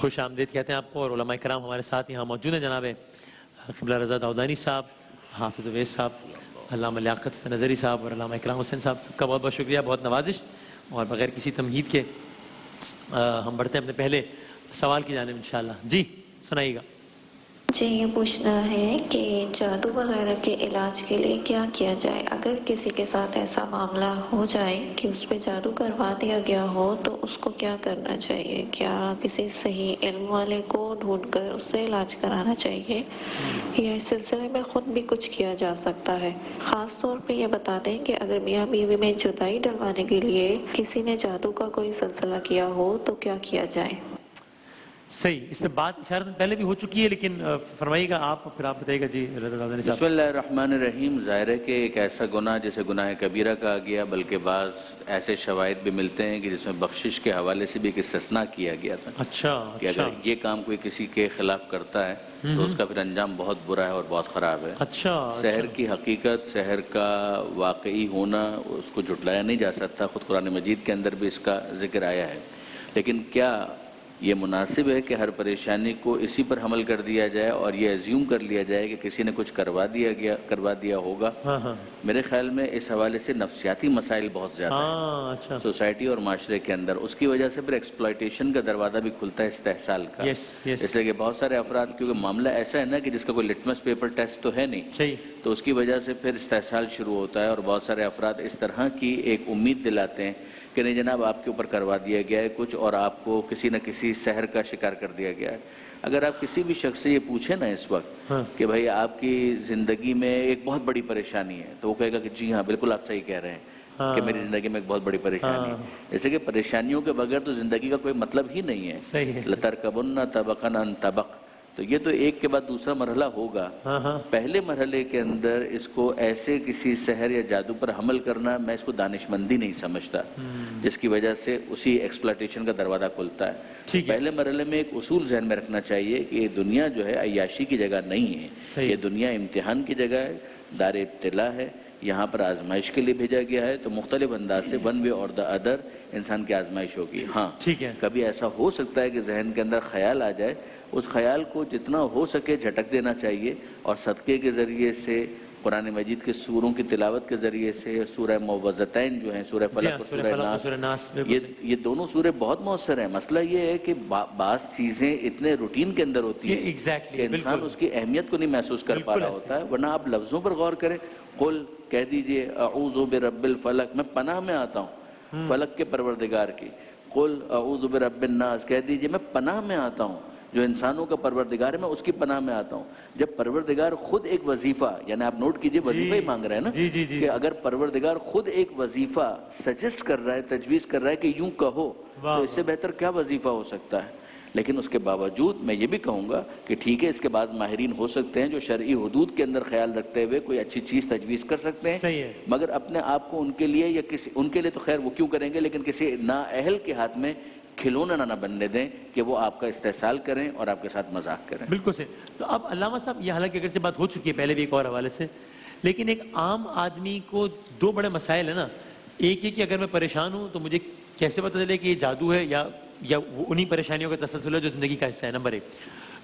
خوش آمدید کہتے ہیں آپ کو، اور علماء کرام ہمارے ساتھ یہاں موجود ہیں، جناب قبلہ رضا داؤدانی صاحب، حافظ اویس صاحب، علامہ لیاقت نظری صاحب اور علامہ اکرام حسین صاحب، سب کا بہت بہت شکریہ، بہت نوازش. اور بغیر کسی تمہید کے ہم بڑھتے ہیں اپنے پہلے سوال کی جانب انشاءاللہ. جی سنائیے گا. مجھے یہ پوچھنا ہے کہ جادو وغیرہ کے علاج کے لیے کیا کیا جائے؟ اگر کسی کے ساتھ ایسا معاملہ ہو جائے کہ اس پہ جادو کروا دیا گیا ہو تو اس کو کیا کرنا چاہیے؟ کیا کسی صحیح علم والے کو ڈھونڈ کر اس سے علاج کرانا چاہیے یا اس سلسلے میں خود بھی کچھ کیا جا سکتا ہے؟ خاص طور پہ یہ بتا دیں کہ اگر میاں بیوی میں جدائی ڈلوانے کے لیے کسی نے جادو کا کوئی سلسلہ کیا ہو تو کیا کیا جائے؟ صحیح، اس میں بات اشارت پہلے بھی ہو چکی ہے، لیکن فرمائیے گا آپ، پھر آپ بتائیے گا. جی بسم اللہ الرحمن الرحیم. ظاہر ہے کہ ایک ایسا گناہ جسے گناہ کبیرہ کہا گیا، بلکہ بعض ایسے شواہد بھی ملتے ہیں کہ جس میں بخشش کے حوالے سے بھی ایک استثناء کیا گیا تھا. اچھا کہ اگر یہ کام کوئی کسی کے خلاف کرتا ہے تو اس کا پھر انجام بہت برا ہے اور بہت خراب ہے. اچھا سحر کی حقیقت، سحر کا واقعی ہونا، اس کو جھٹلایا نہیں جا سکتا. خود قرآن مجید کے اندر بھی اس کا ذکر آیا ہے. لیکن کیا یہ مناسب ہے کہ ہر پریشانی کو اسی پر حمل کر دیا جائے اور یہ ایزیوم کر لیا جائے کہ کسی نے کچھ کروا دیا ہوگا؟ میرے خیال میں اس حوالے سے نفسیاتی مسائل بہت زیادہ ہیں سوسائٹی اور معاشرے کے اندر. اس کی وجہ سے پھر ایکسپلائٹیشن کا دروازہ بھی کھلتا ہے استحصال کا. اس لیے کہ بہت سارے افراد، کیونکہ معاملہ ایسا ہے نا کہ جس کا کوئی لٹمس پیپر ٹیسٹ تو ہے نہیں، تو اس کی وجہ سے پھر استحصال شروع ہوتا ہے. اور بہت سارے افراد اس طرح کی ایک امید دلاتے ہیں کہ نہیں جناب آپ کے اوپر کروا دیا گیا ہے کچھ اور آپ کو کسی نہ کسی سحر کا شکار کر دیا گیا ہے. اگر آپ کسی بھی شخص سے یہ پوچھیں نا اس وقت کہ بھائی آپ کی زندگی میں ایک بہت بڑی پریشانی ہے، تو وہ کہے گا کہ جی ہاں بالکل آپ صحیح کہہ رہے ہیں کہ میری زندگی میں ایک بہت بڑی پریشانی ہے. جیسے کہ پریشانیوں کے بغیر تو زندگی کا کوئی مطلب ہی نہیں ہے. لَتَرْكَبُنَّ طَبَقًا عَنْ طَبَقٍ. تو یہ تو ایک کے بعد دوسرا مرحلہ ہوگا. پہلے مرحلے کے اندر اس کو ایسے کسی سحر یا جادو پر حمل کرنا، میں اس کو دانش مندی نہیں سمجھتا، جس کی وجہ سے اسی ایکسپلائٹیشن کا دروازہ کھلتا ہے. پہلے مرحلے میں ایک اصول ذہن میں رکھنا چاہیے کہ یہ دنیا جو ہے عیاشی کی جگہ نہیں ہے. یہ دنیا امتحان کی جگہ ہے، دار ابتلا ہے. یہاں پر آزمائش کے لیے بھیجا گیا ہے، تو مختلف انداز سے ون وے اور دا ادر انسان کی آزمائش ہوگی. ہاں کبھی ایسا ہو سکتا ہے کہ ذہن کے اندر خیال آ جائے، اس خیال کو جتنا ہو سکے جھٹک دینا چاہیے، اور صدقے کے ذریعے سے، قرآن مجید کے سوروں کی تلاوت کے ذریعے سے، سورہ معوذتین جو ہیں، سورہ فلق اور سورہ ناس، یہ دونوں سورے بہت مؤثر ہیں. مسئلہ یہ ہے کہ بعض چیزیں اتنے روٹین کے اندر ہوتی ہیں کہ انسان اس کی اہمیت کو نہیں محسوس کر پا رہا ہوتا ہے. ورنہ آپ لفظوں پر غور کریں. قل کہہ دیجئے اعوذ برب الفلق، میں پناہ میں آتا ہوں فلق کے پروردگار کی. قل اعوذ برب الناس، کہہ دیجئے میں پناہ میں آتا ہوں جو انسانوں کا پروردگار ہے، میں اس کی پناہ میں آتا ہوں. جب پروردگار خود ایک وظیفہ، یعنی آپ نوٹ کیجئے وظیفہ ہی مانگ رہے ہیں نا، کہ اگر پروردگار خود ایک وظیفہ سجیسٹ کر رہا ہے، تجویز کر رہا ہے کہ یوں کہو، تو اس سے بہتر کیا وظیفہ ہو سکتا ہے. لیکن اس کے باوجود میں یہ بھی کہوں گا کہ ٹھیک ہے، اس کے بعد ماہرین ہو سکتے ہیں جو شرعی حدود کے اندر خیال رکھتے ہوئے کوئی اچھی چیز تجویز کر سکتے ہیں، مگر اپنے آپ کو ان کے لیے یا ان کے لیے تو خیر وہ کیوں کریں گے، لیکن کسی نااہل کے ہاتھ میں کھلونا نہ بننے دیں کہ وہ آپ کا استحصال کریں اور آپ کے ساتھ مذاق کریں. بالکل صحیح. تو اب علامہ صاحب، یہ حالانکہ اگرچہ بات ہو چکی ہے پہلے بھی ایک اور حوالے سے، لیکن ایک عام آدمی کو دو بڑے مسائل ہیں نا. ایک یہ کہ اگر میں پریشان ہوں تو مجھے کیسے پتہ چلے کہ یہ جادو ہے یا وہ انہی پریشانیوں کا تسلسل ہے جو زندگی کا حصہ ہے، نمبر ایک.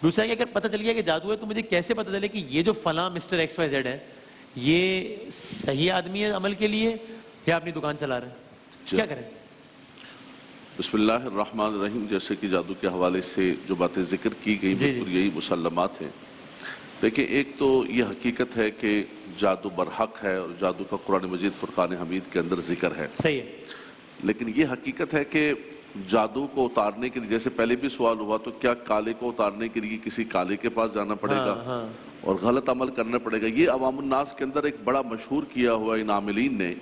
دوسرا کہ اگر پتہ چل گیا کہ جادو ہے تو مجھے کیسے پتہ چلے کہ یہ جو فلاں مسٹر ایکس وائی زیڈ ہے یہ صحیح آدمی ہے عمل کے لیے یا اپنی دکان چلا رہے ہیں؟ کیا کریں؟ بسم اللہ الرحمن الرحیم. جیسے کہ جادو کے حوالے سے جو باتیں ذکر کی گئی بالکل یہی مسلمات ہیں. دیکھیں، ایک تو یہ حقیقت ہے کہ جادو برحق ہے اور جادو کا قرآن مجید فرقان حمید کے اندر ذکر ہے. صحیح ہے. لیکن یہ حقیقت ہے کہ جادو کو اتارنے کے لیے، جیسے پہلے بھی سوال ہوا، تو کیا کالے کو اتارنے کے لیے کسی کالے کے پاس جانا پڑے گا اور غلط عمل کرنا پڑے گا؟ یہ عوام الناس کے اندر ایک بڑا مشہور کیا ہوا ان عاملین نے،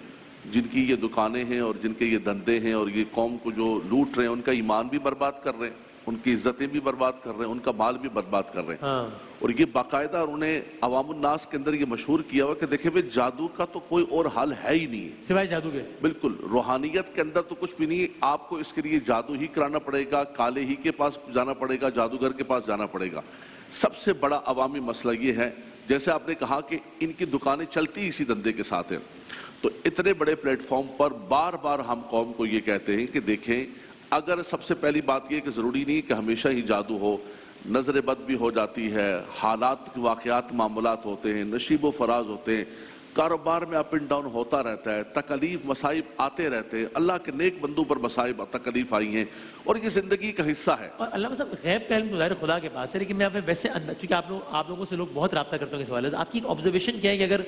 جن کی یہ دکانیں ہیں اور جن کے یہ دندے ہیں اور یہ قوم کو جو لوٹ رہے ہیں، ان کا ایمان بھی برباد کر رہے ہیں، ان کی عزتیں بھی برباد کر رہے ہیں، ان کا مال بھی برباد کر رہے ہیں. اور یہ باقاعدہ انہیں عوام الناس کے اندر یہ مشہور کیا ہوا کہ دیکھیں بھئی جادو کا تو کوئی اور حل ہے ہی نہیں سوائے جادو کے. بالکل روحانیت کے اندر تو کچھ بھی نہیں. آپ کو اس کے لیے جادو ہی کرانا پڑے گا، کالے ہی کے پاس جانا پڑے گا، جادوگر کے پاس جانا پڑے گا. سب سے بڑا عوامی مسئلہ یہ ہے، جیسے آپ نے کہا کہ ان کی دکانیں چلتی اسی دندے کے ساتھ ہیں، تو اتنے بڑے پلیٹ فارم پر بار بار ہم قوم کو یہ کہتے ہیں کہ دیکھیں اگر سب سے پہلی بات یہ کہ ضروری نہیں کہ ہمیشہ ہی جادو ہو، نظر بد بھی ہو جاتی ہے، حالات واقعات معاملات ہوتے ہیں، نشیب و فراز ہوتے ہیں، کاروبار میں اپ اینڈ ڈاؤن ہوتا رہتا ہے، تکلیف مصائب آتے رہتے ہیں، اللہ کے نیک بندوں پر مصائب تکلیف آئی ہیں اور یہ زندگی کا حصہ ہے۔ اور علامہ صاحب غیب کا علم تو ظاہر خدا کے پاس ہے، لیکن میں آپ میں ویسے چونکہ آپ لوگوں سے لوگ بہت رابطہ کرتے ہیں اس حوالے سے، آپ کی ایک آبزرویشن کیا ہے کہ اگر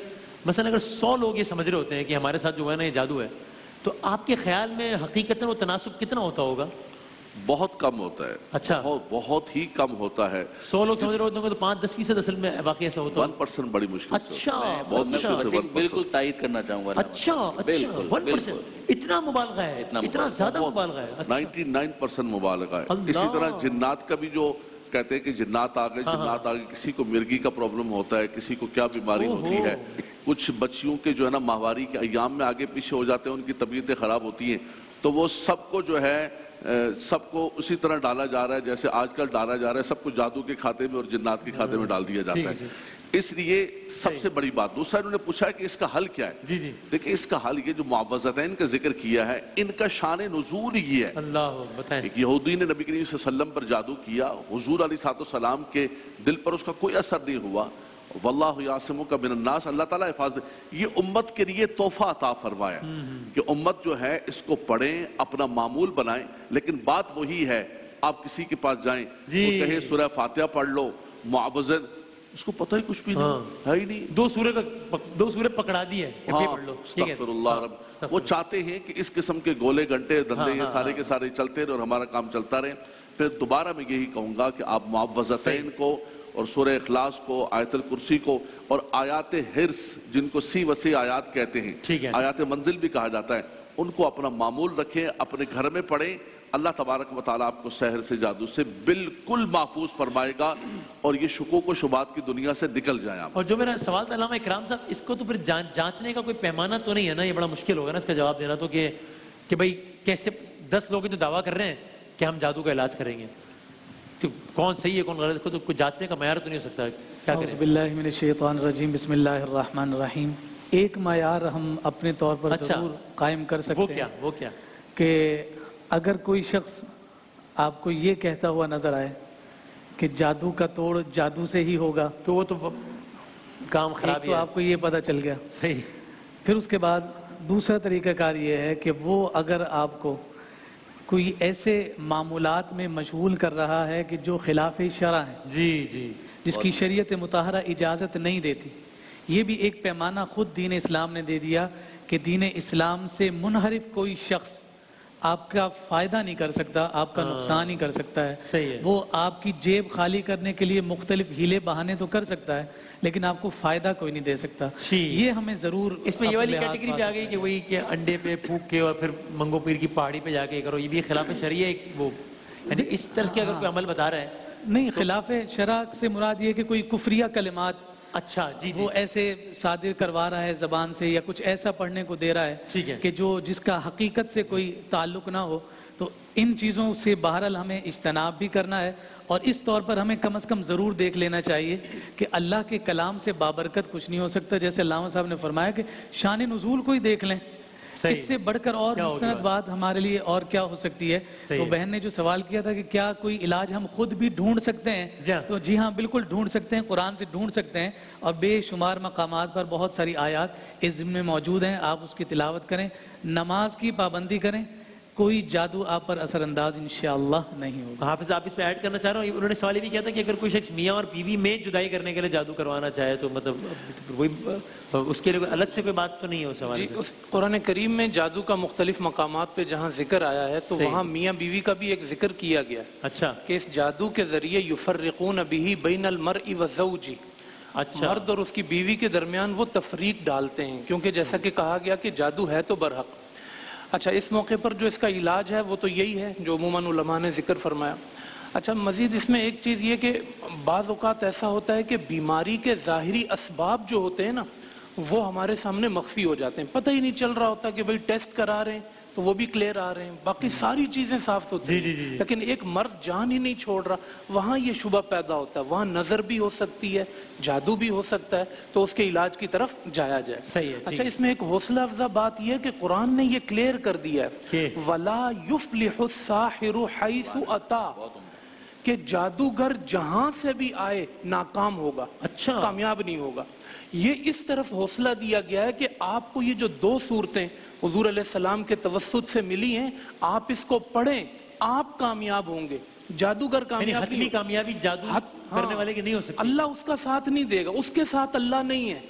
مثلا اگر 100 لوگ یہ سمجھ رہے ہوتے ہیں کہ ہمارے ساتھ جو ہے نا یہ جادو ہے، تو آپ کے خیال میں حقیقتاً وہ تناسب کتنا ہوتا ہوگا؟ بہت کم ہوتا ہے، اچھا، بہت ہی کم ہوتا ہے۔ 100 لوگ سمجھ رہے ہوتے ہیں تو 5-10% اصل میں واقعی ایسا ہوتا ہے؟ 1% بڑی مشکل سے اچھا، بالکل تائید کرنا چاہوں گا۔ اچھا، 1% اتنا مبالغہ ہے، اتنا زیادہ مبالغہ ہے؟ 99% مبالغہ ہے۔ اسی طرح جنات کا بھی جو کہتے ہیں کہ جنات آ گئے، کسی کو مرگی کا پرابلم ہوتا ہے، کسی کو کیا بیماری ہوتی ہے، کچھ بچیوں کے جو ہے نا ماہواری کے ایام میں آگے پیچھے ہو جاتے ہیں، ان کی طبیعتیں خراب ہوتی ہیں، تو وہ سب کو جو ہے سب کو اسی طرح ڈالا جا رہا ہے جیسے آج کل ڈالا جا رہا ہے، سب کو جادو کے کھاتے میں اور جنات کے کھاتے میں ڈال دیا جاتا ہے۔ اس لیے سب سے بڑی بات دوسرا انہوں نے پوچھا ہے کہ اس کا حل کیا ہے؟ دیکھیں اس کا حل یہ جو معوذتین کا ذکر کیا ہے، ان کا شان نزول یہ ہے۔ اللہ بتائیں۔ ایک یہودی نے نبی کریم صلی اللہ علیہ وسلم پر جادو کیا، حضور علیہ السلام کے دل پر اس کا کوئی اثر نہیں ہوا۔ واللہ یعصمک من الناس، اللہ تعالیٰ حفاظت، یہ امت کے لیے تحفہ عطا فرمایا کہ امت جو ہے اس کو پڑھیں، اپنا معمول بنائیں۔ لیکن بات وہی ہے، آپ کسی کے پاس جائیں وہ کہے سورہ فاتحہ پڑھ لو، معوذات، اس کو پتہ ہی کچھ بھی نہیں ہے ہی نہیں، دو سورے پکڑا دی ہے، پڑھ لو۔ استغفر اللہ رب۔ وہ چاہتے ہیں کہ اس قسم کے گولے گھنٹے دھندے یہ سارے کے سارے چلتے رہے اور ہمارا کام چلتا رہے۔ پھر دوبارہ میں یہی کہوں گا کہ آپ معوذتین کو اور سورہ اخلاص کو، آیت الکرسی کو اور آیات حرص جن کو سی وسیع آیات کہتے ہیں، آیات منزل بھی کہا جاتا ہے، ان کو اپنا معمول رکھیں، اپنے گھر میں پڑھیں۔ اللہ تبارک و تعالیٰ آپ کو سحر سے جادو سے بالکل محفوظ فرمائے گا اور یہ شکوک و شبہات کی دنیا سے نکل جائیں آپ۔ اور جو میرا سوال تھا علامہ اکرام صاحب، اس کو تو پھر جانچنے کا کوئی پیمانہ تو نہیں ہے نا؟ یہ بڑا مشکل ہوگا نا اس کا جواب دینا تو کہ بھائی کیسے 10 لوگ جو دعویٰ کر رہے ہیں کہ ہم جادو کا علاج کریں گے، کون صحیح ہے کون غلط ہے، تو کوئی جانچنے کا معیار تو نہیں ہو سکتا، کیا کریں؟ اعوذ باللہ من الشیطان الرجیم، بسم اللہ الرحمن الرحیم۔ ایک معیار ہم اپنے طور پر ضرور قائم کر سکتے ہیں، وہ کیا کہ اگر کوئی شخص آپ کو یہ کہتا ہوا نظر آئے کہ جادو کا توڑ جادو سے ہی ہوگا، تو وہ تو کام خراب تو آپ کو یہ پتہ چل گیا۔ صحیح۔ پھر اس کے بعد دوسرا طریقہ کار یہ ہے کہ وہ اگر آپ کو کوئی ایسے معمولات میں مشغول کر رہا ہے کہ جو خلاف شرع ہیں، جس کی شریعت مطہرہ اجازت نہیں دیتی، یہ بھی ایک پیمانہ خود دین اسلام نے دے دیا کہ دین اسلام سے منحرف کوئی شخص آپ کا فائدہ نہیں کر سکتا، آپ کا نقصان ہی کر سکتا ہے۔ وہ آپ کی جیب خالی کرنے کے لیے مختلف ہیلے بہانے تو کر سکتا ہے، لیکن آپ کو فائدہ کوئی نہیں دے سکتا۔ یہ ہمیں ضرور اس میں یہ والی کیٹیگری بھی آ گئی کہ وہی کہ انڈے پہ پھونک کے اور پھر منگو پیر کی پہاڑی پہ جا کے کرو، یہ بھی خلاف شرع ہے، وہ یعنی اس طرح کے اگر کوئی عمل بتا رہا ہے؟ نہیں، خلاف شرع سے مراد یہ کہ کوئی کفریہ کلمات اچھا وہ ایسے صادر کروا رہا ہے زبان سے، یا کچھ ایسا پڑھنے کو دے رہا ہے کہ جس کا حقیقت سے کوئی تعلق نہ ہو، تو ان چیزوں سے بہرحال ہمیں اجتناب بھی کرنا ہے۔ اور اس طور پر ہمیں کم از کم ضرور دیکھ لینا چاہیے کہ اللہ کے کلام سے بابرکت کچھ نہیں ہو سکتا، جیسے علامہ صاحب نے فرمایا کہ شان نزول کو ہی دیکھ لیں، اس سے بڑھ کر اور مستند بات ہمارے لیے اور کیا ہو سکتی ہے؟ تو بہن نے جو سوال کیا تھا کہ کیا کوئی علاج ہم خود بھی ڈھونڈ سکتے ہیں، تو جی ہاں بالکل ڈھونڈ سکتے ہیں، قرآن سے ڈھونڈ سکتے ہیں، اور بے شمار مقامات پر بہت ساری آیات اس ضمن میں موجود ہیں، آپ اس کی تلاوت کریں، نماز کی پابندی کریں، کوئی جادو آپ پر اثر انداز انشاءاللہ نہیں ہوگا۔ حافظ آپ اس پہ ایڈ کرنا چاہ رہا ہوں، انہوں نے سوال یہ بھی کیا تھا کہ اگر کوئی شخص میاں اور بیوی میں جدائی کرنے کے لیے جادو کروانا چاہے تو مطلب وہی اس کے لیے الگ سے کوئی بات تو نہیں ہو سوال؟ جی، قرآن کریم میں جادو کا مختلف مقامات پہ جہاں ذکر آیا ہے تو وہاں میاں بیوی کا بھی ایک ذکر کیا گیا، اچھا، کہ اس جادو کے ذریعے یفرقون بہ بین المرء وزوجہ، اچھا، مرد اور اس کی بیوی کے درمیان وہ تفریق ڈالتے ہیں، کیونکہ جیسا کہ کہا گیا کہ جادو ہے تو برحق۔ اچھا، اس موقع پر جو اس کا علاج ہے وہ تو یہی ہے جو عموماً علماء نے ذکر فرمایا۔ اچھا، مزید اس میں ایک چیز یہ کہ بعض اوقات ایسا ہوتا ہے کہ بیماری کے ظاہری اسباب جو ہوتے ہیں نا وہ ہمارے سامنے مخفی ہو جاتے ہیں، پتہ ہی نہیں چل رہا ہوتا کہ بھئی ٹیسٹ کرا رہے ہیں تو وہ بھی کلیئر آ رہے ہیں، باقی ساری چیزیں صاف ستھری ہیں، لیکن ایک مرض جان ہی نہیں چھوڑ رہا، وہاں یہ شبہ پیدا ہوتا ہے، وہاں نظر بھی ہو سکتی ہے، جادو بھی ہو سکتا ہے، تو اس کے علاج کی طرف جایا جائے۔ صحیح ہے۔ اچھا، اس میں ایک حوصلہ افزا بات یہ ہے کہ قرآن نے یہ کلیئر کر دیا ہے وَلَا يُفْلِحُ السَّاحِرُ حَيْثُ أَتَى، کہ جادوگر جہاں سے بھی آئے ناکام ہوگا، اچھا، کامیاب نہیں ہوگا۔ یہ اس طرف حوصلہ دیا گیا ہے کہ آپ کو یہ جو دو صورتیں حضور علیہ السلام کے توسط سے ملی ہیں، آپ اس کو پڑھیں، آپ کامیاب ہوں گے۔ جادوگر کامیاب حتمی کامیابی جادو کرنے والے کی نہیں ہو سکتی، اللہ اس کا ساتھ نہیں دے گا، اس کے ساتھ اللہ نہیں ہے،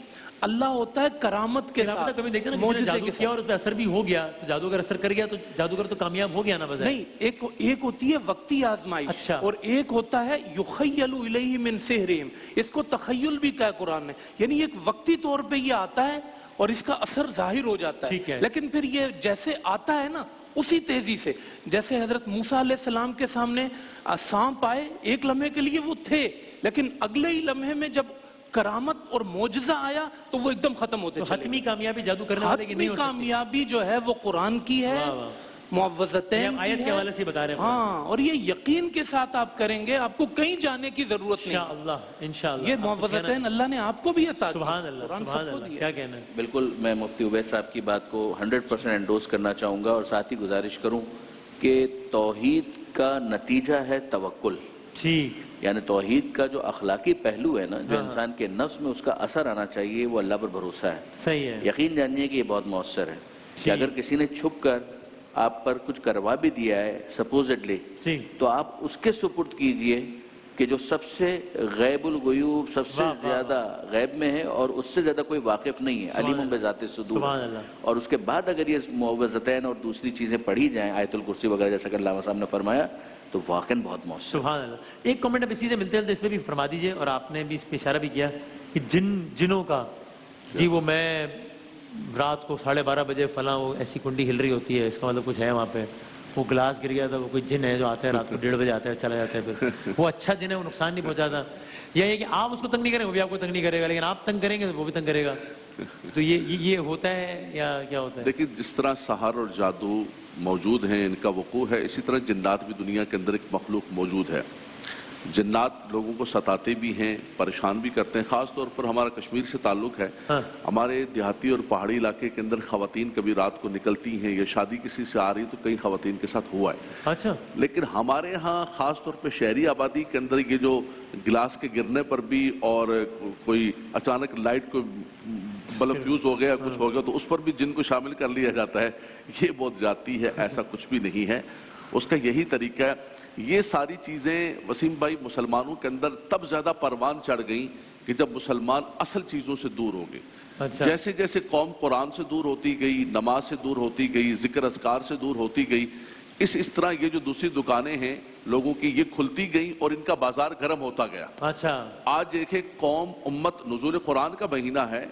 اللہ ہوتا ہے کرامت کے ساتھ، کبھی دیکھتے نا معجزے کے ساتھ، اور اس پہ اثر بھی ہو گیا تو جادوگر اثر کر گیا تو جادوگر تو کامیاب ہو گیا نا، بس نہیں، ایک ہوتی ہے وقتی آزمائش، اچھا، اور ایک ہوتا ہے یخیل الیہ من سحرہم، اس کو تخیل بھی کہا قرآن نے، یعنی ایک وقتی طور پہ یہ آتا ہے اور اس کا اثر ظاہر ہو جاتا ہے، لیکن پھر یہ جیسے آتا ہے نا اسی تیزی سے، جیسے حضرت موسیٰ علیہ السلام کے سامنے سانپ آئے، ایک لمحے کے لیے وہ تھے، لیکن اگلے ہی لمحے میں جب کرامت اور معجزہ آیا تو وہ ایک دم ختم ہوتے چلے۔ حتمی کامیابی جادو کرنے والے کی نہیں ہو سکتی، حتمی کامیابی جو ہے وہ قرآن کی ہے، معوذتین آیت کے حوالے سے بتا رہے ہیں، ہاں، اور یہ یقین کے ساتھ آپ کریں گے، آپ کو کہیں جانے کی ضرورت نہیں، انشاءاللہ یہ معوذتین اللہ نے آپ کو بھی عطا کی، سبحان اللہ، قرآن سبحان سب کو اللہ، دیا۔ کیا کہنا ہے؟ بالکل، میں مفتی عبید صاحب کی بات کو 100% انڈوز کرنا چاہوں گا، اور ساتھ ہی گزارش کروں کہ توحید کا نتیجہ ہے توکل، ٹھیک، یعنی توحید کا جو اخلاقی پہلو ہے نا، جو انسان کے نفس میں اس کا اثر آنا چاہیے، وہ اللہ پر بھروسہ ہے۔ صحیح ہے، یقین جانیے کہ یہ بہت مؤثر ہے، کہ اگر کسی نے چھپ کر آپ پر کچھ کروا بھی دیا ہے سپوزڈلی، تو آپ اس کے سپرد کیجئے کہ جو سب سے غیب الغیوب، سب سے زیادہ غیب میں ہے اور اس سے زیادہ کوئی واقف نہیں ہے، علیم بذات الصدور، اور اس کے بعد اگر یہ معوذتین اور دوسری چیزیں پڑھی جائیں، آیت الکرسی وغیرہ، جیسا کہ علامہ صاحب نے فرمایا، تو واقعاً بہت مؤثر۔ سبحان اللہ۔ ایک کمنٹ اب اسی سے ملتے ہیں، اس میں بھی فرما دیجئے، اور آپ نے بھی اس پہ اشارہ بھی کیا کہ جنوں کا، جی وہ میں رات کو 12:30 بجے فلاں وہ ایسی کنڈی ہل رہی ہوتی ہے، اس کا مطلب کچھ ہے وہاں پہ، وہ گلاس گر گیا تھا، وہ کوئی جن ہے جو آتا ہے رات کو 1:30 بجے آتا ہے، چلا جاتا ہے، پھر وہ اچھا جن ہے، وہ نقصان نہیں پہنچاتا، یہ کہ آپ اس کو تنگ نہیں کریں، وہ بھی آپ کو تنگ نہیں کرے گا، لیکن آپ تنگ کریں گے تو وہ بھی تنگ کرے گا، تو یہ ہوتا ہے یا کیا ہوتا ہے؟ دیکھیں، جس طرح سحر اور جادو موجود ہیں، ان کا وقوع ہے، اسی طرح جنات بھی دنیا کے اندر ایک مخلوق موجود ہے۔ جنات لوگوں کو ستاتے بھی ہیں، پریشان بھی کرتے ہیں، خاص طور پر ہمارا کشمیر سے تعلق ہے، ہمارے دیہاتی اور پہاڑی علاقے کے اندر خواتین کبھی رات کو نکلتی ہیں یا شادی کسی سے آ رہی تو کئی خواتین کے ساتھ ہوا ہے، اچھا، لیکن ہمارے ہاں خاص طور پہ شہری آبادی کے اندر یہ جو گلاس کے گرنے پر بھی، اور کوئی اچانک لائٹ کو بلب فیوز ہو گیا، کچھ ہو گیا، تو اس پر بھی جن کو شامل کر لیا جاتا ہے، یہ بہت زیادتی ہے، ایسا کچھ بھی نہیں ہے، اس کا یہی طریقہ ہے۔ یہ ساری چیزیں وسیم بھائی مسلمانوں کے اندر تب زیادہ پروان چڑھ گئیں کہ جب مسلمان اصل چیزوں سے دور ہو گئے، جیسے جیسے قوم قرآن سے دور ہوتی گئی، نماز سے دور ہوتی گئی، ذکر اذکار سے دور ہوتی گئی، اس طرح یہ جو دوسری دکانیں ہیں لوگوں کی، یہ کھلتی گئیں اور ان کا بازار گرم ہوتا گیا۔ اچھا، آج دیکھیں قوم، امت، نزول قرآن کا مہینہ ہے،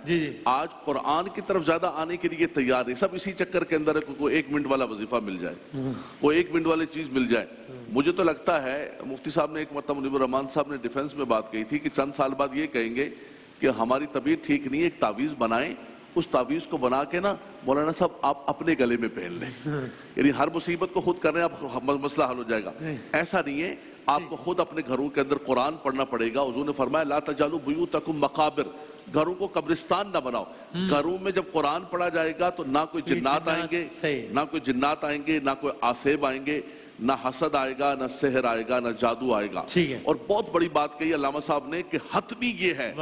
آج قرآن کی طرف زیادہ آنے کے لیے تیار ہے، سب اسی چکر کے اندر ہے کہ کوئی 1 منٹ والا وظیفہ مل جائے، کوئی 1 منٹ والی چیز مل جائے۔ مجھے تو لگتا ہے مفتی صاحب نے ایک مرتبہ، منیب الرحمان صاحب نے ڈیفنس میں بات کہی تھی کہ چند سال بعد یہ کہیں گے کہ ہماری طبیعت ٹھیک نہیں ہے، ایک تعویذ بنائیں، اس تعویذ کو بنا کے نا مولانا صاحب آپ اپنے گلے میں پہن لیں، یعنی ہر مصیبت کو خود کر رہے ہیں آپ، مسئلہ حل ہو جائے گا۔ ایسا نہیں ہے، آپ کو خود اپنے گھروں کے اندر قرآن پڑھنا پڑے گا۔ حضور نے فرمایا لا تجعلوا بیوتکم مقابر، گھروں کو قبرستان نہ بناؤ۔ گھروں میں جب قرآن پڑھا جائے گا تو نہ کوئی جنات آئیں گے، نہ کوئی جنات آئیں گے، نہ کوئی آصیب آئیں گے، نہ حسد آئے گا، نہ سحر آئے گا، نہ جادو آئے گا۔ اور بہت بڑی بات کہی علامہ صاحب نے کہ حتمی یہ ہے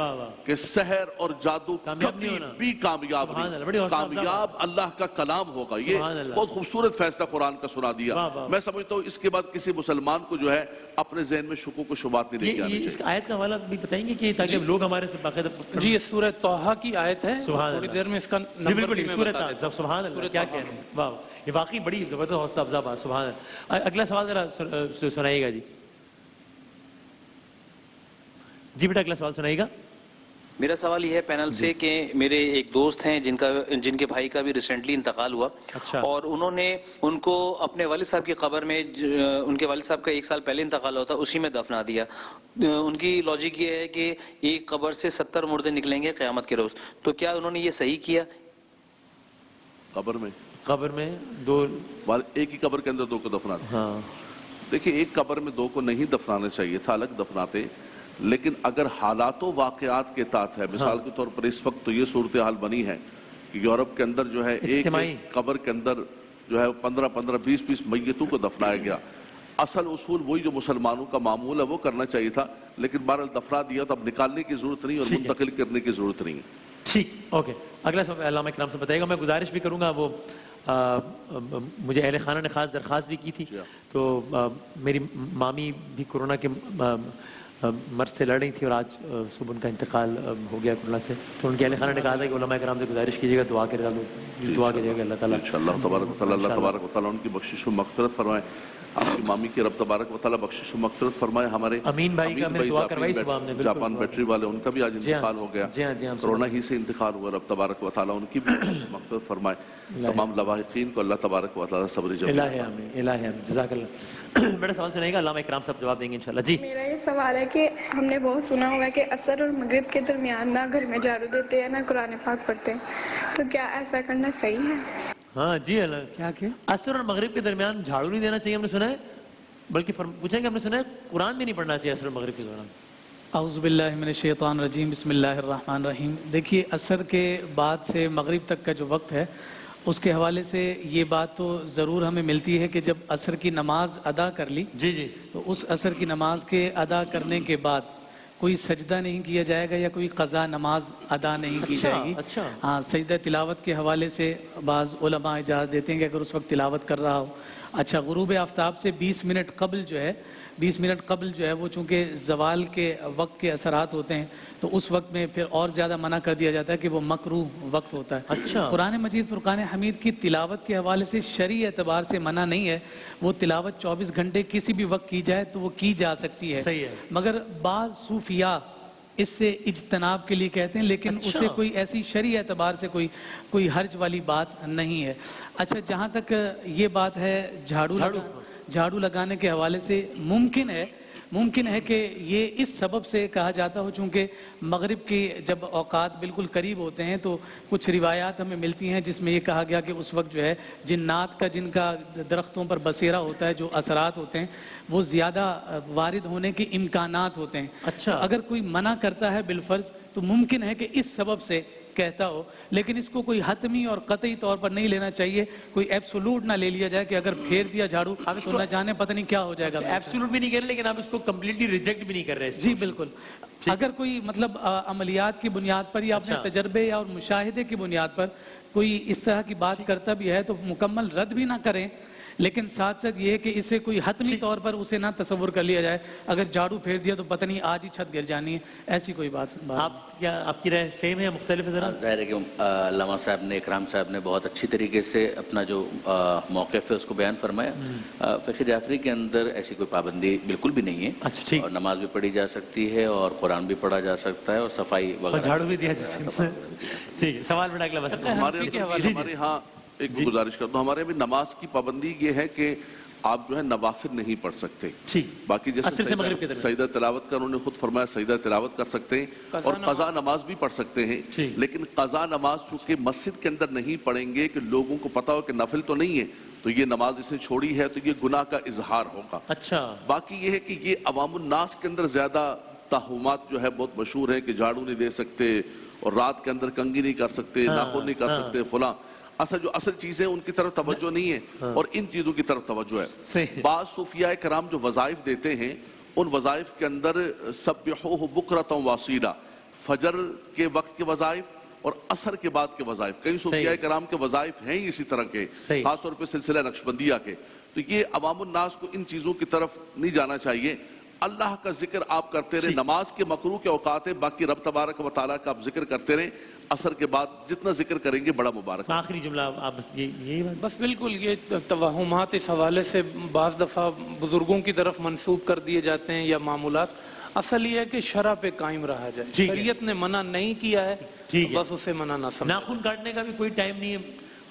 کہ سحر اور جادو کبھی بھی کامیاب نہیں، کامیاب اللہ کا کلام ہوگا۔ یہ بہت خوبصورت فیصلہ قرآن کا سنا دیا۔ میں سمجھتا ہوں اس کے بعد کسی مسلمان کو جو ہے اپنے ذہن میں شکوک و شبہات نہیں لے کے آنے چاہیے۔ اس آیت کا حوالہ بھی بتائیں گے کہ تاکہ لوگ ہمارے اس پر باقاعدہ۔ جی، یہ سورہ طٰہٰ کی آیت ہے، تھوڑی دیر میں اس کا نمبر بھی میں بتا دیتا ہوں۔ سبحان اللہ، کیا کہہ رہے ہیں، واہ، یہ واقعی بڑی زبردست حوصلہ افزا بات، سبحان اللہ۔ اگلا سوال ذرا سنائیے گا جی، جی بیٹا اگلا سوال سنائیے گا۔ میرا سوال یہ ہے پینل سے کہ میرے ایک دوست ہیں جن کے بھائی کا بھی ریسنٹلی انتقال ہوا، اور انہوں نے ان کو اپنے والد صاحب کی قبر میں، ان کے والد صاحب کا 1 سال پہلے انتقال ہوا تھا، اسی میں دفنا دیا۔ ان کی لاجک یہ ہے کہ ایک قبر سے 70 مردے نکلیں گے قیامت کے روز، تو کیا انہوں نے یہ صحیح کیا؟ قبر میں 2 ایک ہی قبر کے اندر 2 کو دفناتے؟ ہاں دیکھیں، ایک قبر میں 2 کو نہیں دفنانا چاہیے تھا، الگ دفناتے، لیکن اگر حالات و واقعات کے تحت ہے، مثال کے طور پر اس وقت تو یہ صورتحال بنی ہے کہ یورپ کے اندر جو ہے ایک قبر کے اندر جو ہے 15 20 میتوں کو دفنایا گیا۔ اصل اصول وہی جو مسلمانوں کا معمول ہے وہ کرنا چاہیے تھا، لیکن بہرحال دفنا دیا تو اب نکالنے کی ضرورت نہیں اور منتقل کرنے کی ضرورت نہیں ہے۔ ٹھیک، اوکے۔ اگلا سوال علامہ اکرام سے بتائے گا۔ میں گزارش بھی کروں گا، وہ مجھے اہل خانہ نے خاص درخواست بھی کی تھی، تو میری مامی بھی کورونا کے مرض سے لڑ رہی تھی، اور آج صبح ان کا انتقال ہو گیا کورونا سے، تو ان کے اہل خانہ نے کہا تھا کہ علماء کرام سے گزارش کیجیے گا، دعا کیجیے گا اللہ تعالیٰ انشاءاللہ اللہ تبارک و تعالیٰ ان کی بخشش و مغفرت فرمائے، آپ کی مامی کی رب تبارک و تعالیٰ بخشش و مغفرت فرمائے۔ ہمارے امین بھائی کا میں دعا کروائی صبح ہم نے، جاپان بیٹری والے، ان کا بھی آج انتقال ہو گیا، کورونا ہی سے انتقال ہوا، رب تبارک و تعالیٰ ان کی بھی مغفرت فرمائے۔ تمام لواحقین کو اللہ تبارک و تعالیٰ صبر جمیل الہ آمین، الہ آمین، جزاک اللہ۔ بڑا سوال سنائے گا، علامہ اکرام صاحب جواب دیں گے انشاءاللہ۔ جی، میرا یہ سوال ہے کہ ہم نے بہت سنا ہوا ہے کہ عصر اور مغرب کے درمیان نہ گھر میں جھاڑو دیتے ہیں نہ قرآن پاک پڑھتے ہیں، تو کیا ایسا کرنا صحیح ہے؟ ہاں جی، کیا عصر اور مغرب کے درمیان جھاڑو نہیں دینا چاہیے، ہم نے سنا ہے، بلکہ پوچھیں کہ ہم نے سنا ہے قرآن بھی نہیں پڑھنا چاہیے عصر اور مغرب کے دوران۔ اعوذ باللہ من الشیطان الرجیم، بسم اللہ الرحمن الرحیم۔ دیکھیے، عصر کے بعد سے مغرب تک کا جو وقت ہے، اس کے حوالے سے یہ بات تو ضرور ہمیں ملتی ہے کہ جب عصر کی نماز ادا کر لی، تو اس عصر کی نماز کے ادا کرنے کے بعد کوئی سجدہ نہیں کیا جائے گا یا کوئی قضا نماز ادا نہیں کی جائے گی۔ ہاں، سجدہ تلاوت کے حوالے سے بعض علماء اجازت دیتے ہیں کہ اگر اس وقت تلاوت کر رہا ہو۔ اچھا، غروب آفتاب سے 20 منٹ قبل جو ہے وہ چونکہ زوال کے وقت کے اثرات ہوتے ہیں، تو اس وقت میں پھر اور زیادہ منع کر دیا جاتا ہے کہ وہ مکروہ وقت ہوتا ہے۔ قرآن مجید فرقان حمید کی تلاوت کے حوالے سے شرعی اعتبار سے منع نہیں ہے، وہ تلاوت 24 گھنٹے کسی بھی وقت کی جائے تو وہ کی جا سکتی ہے، مگر بعض صوفیاء اس سے اجتناب کے لیے کہتے ہیں، لیکن اسے کوئی ایسی شرعی اعتبار سے کوئی حرج والی بات نہیں ہے۔ اچھا، جہاں تک یہ بات ہے جھاڑو لگانے کے حوالے سے، ممکن ہے کہ یہ اس سبب سے کہا جاتا ہو چونکہ مغرب کی جب اوقات بالکل قریب ہوتے ہیں تو کچھ روایات ہمیں ملتی ہیں جس میں یہ کہا گیا کہ اس وقت جو ہے جنات کا، جن کا درختوں پر بسیرا ہوتا ہے، جو اثرات ہوتے ہیں وہ زیادہ وارد ہونے کے امکانات ہوتے ہیں۔ اچھا، اگر کوئی منع کرتا ہے بالفرض تو ممکن ہے کہ اس سبب سے کہتا ہو، لیکن اس کو کوئی حتمی اور قطعی طور پر نہیں لینا چاہیے، کوئی ایبسولوٹ نہ لے لیا جائے کہ اگر پھیر دیا جھاڑو تو نہ جانے پتہ نہیں کیا ہو جائے گا۔ ایبسولوٹ بھی نہیں کر رہے، لیکن آپ اس کو کمپلیٹلی ریجیکٹ بھی نہیں کر رہے۔ جی بالکل، اگر کوئی مطلب عملیات کی بنیاد پر یا اپنے تجربے یا مشاہدے کی بنیاد پر کوئی اس طرح کی بات کرتا بھی ہے تو مکمل رد بھی نہ کریں، لیکن ساتھ ساتھ یہ ہے کہ اسے کوئی حتمی طور پر اسے نہ تصور کر لیا جائے، اگر جھاڑو پھیر دیا تو پتہ نہیں آج ہی چھت گر جانی ہے، ایسی کوئی بات۔ آپ کی رائے سیم ہے، مختلف ہے؟ ذرا ظاہر ہے کہ علامہ صاحب نے، اکرام صاحب نے بہت اچھی طریقے سے اپنا جو موقف ہے اس کو بیان فرمایا۔ فقہ جعفری کے اندر ایسی کوئی پابندی بالکل بھی نہیں ہے، اور نماز بھی پڑھی جا سکتی ہے اور قرآن بھی پڑھا جا سکتا ہے اور صفائی وغیرہ جھاڑو بھی دیا جا سکتا ہے۔ ٹھیک ہے، سوال بڑا اگلا بس ہمارے ہاں ایک گزارش کرتا ہوں، ہمارے بھی نماز کی پابندی یہ ہے کہ آپ جو ہے نوافل نہیں پڑھ سکتے، باقی جیسے سجدہ تلاوت کا انہوں نے خود فرمایا سجدہ تلاوت کر سکتے ہیں اور قضا نماز بھی پڑھ سکتے ہیں، لیکن قضا نماز چونکہ مسجد کے اندر نہیں پڑھیں گے کہ لوگوں کو پتا ہو کہ نفل تو نہیں ہے تو یہ نماز اس نے چھوڑی ہے تو یہ گناہ کا اظہار ہوگا۔ اچھا، باقی یہ ہے کہ یہ عوام الناس کے اندر زیادہ توہمات جو ہے بہت مشہور ہے کہ جھاڑو نہیں دے سکتے اور رات کے اندر کنگھی نہیں کر سکتے، ناخن نہیں کر سکتے، فلاں۔ اصل چیزیں ان کی طرف توجہ نہیں ہے اور ان چیزوں کی طرف توجہ ہے۔ بعض صوفیاء کرام جو وظائف دیتے ہیں ان وظائف کے اندر سبحوہ بکرۃ واصیلا، فجر کے وقت کے وظائف اور عصر کے بعد کے وظائف، کئی صوفیاء کرام کے وظائف ہیں اسی طرح کے، خاص طور پہ سلسلہ نقشبندیہ کے، تو یہ عوام الناس کو ان چیزوں کی طرف نہیں جانا چاہیے۔ اللہ کا ذکر آپ کرتے رہے, نماز کے مکروہ کے اوقات ہے, باقی رب تبارک و تعالیٰ کا آپ ذکر کرتے رہیں, عصر کے بعد جتنا ذکر کریں گے بڑا مبارک. آخری جملہ آپ بس یہی بات. بس بالکل, یہ توہمات اس حوالے سے بعض دفعہ بزرگوں کی طرف منسوب کر دیے جاتے ہیں یا معمولات. اصل یہ ہے کہ شرع پہ قائم رہا جائے. شریعت نے منع نہیں کیا ہے, بس اسے منع نہ سمجھیں. ناخن کاٹنے کا بھی کوئی ٹائم نہیں ہے؟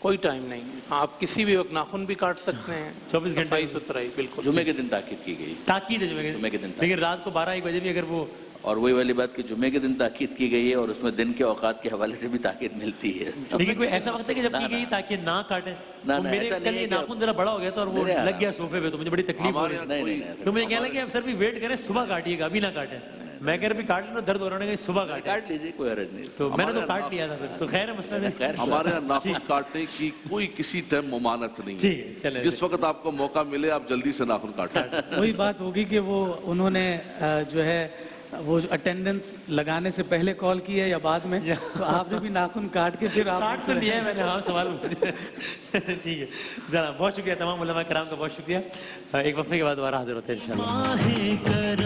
کوئی ٹائم نہیں, آپ کسی بھی وقت ناخن بھی کاٹ سکتے ہیں. 24 گھنٹے صفائی ستھرائی بالکل. جمعے کے دن تاکید کی گئی. تاکید ہے جمعے کے دن, لیکن رات کو 12-1 بجے بھی اگر وہ, اور وہی والی بات کہ جمعے کے دن تاکید کی گئی ہے اور اس میں دن کے اوقات کے حوالے سے بھی تاکید ملتی ہے. لیکن کوئی ایسا وقت ہے کہ جب کی گئی تاکہ نہ کاٹے؟ میرے کل یہ ناخن ذرا بڑا ہو گیا تھا اور وہ لگ گیا صوفے پہ, تو مجھے بڑی تکلیف ہو رہی ہے. تو مجھے کہنا لگا کہ اب سر بھی ویٹ کریں, صبح کاٹیے گا, ابھی نہ کاٹیں. میں کہہ رہا بھی کاٹ لینا, درد ہو رہا ہے, صبح کاٹ لیجیے, کوئی حرج نہیں. تو میں نے تو کاٹ لیا تھا پھر, تو خیر ہے مسئلہ. ہمارے یہاں ناخن کاٹنے کی کوئی کسی ٹائم ممانعت نہیں ہے. جس وقت آپ کو موقع ملے آپ جلدی سے ناخن کاٹیں. وہی بات ہوگی کہ وہ انہوں نے جو ہے وہ اٹینڈنس لگانے سے پہلے کال کی ہے یا بعد میں, تو آپ نے بھی ناخن کاٹ کے پھر آپ کاٹ تو لیا ہے میں نے. ہاں سوال ٹھیک ہے جناب, بہت شکریہ تمام علماء کرام کا, بہت شکریہ. ایک وقفے کے بعد دوبارہ حاضر ہوتے ہیں انشاءاللہ.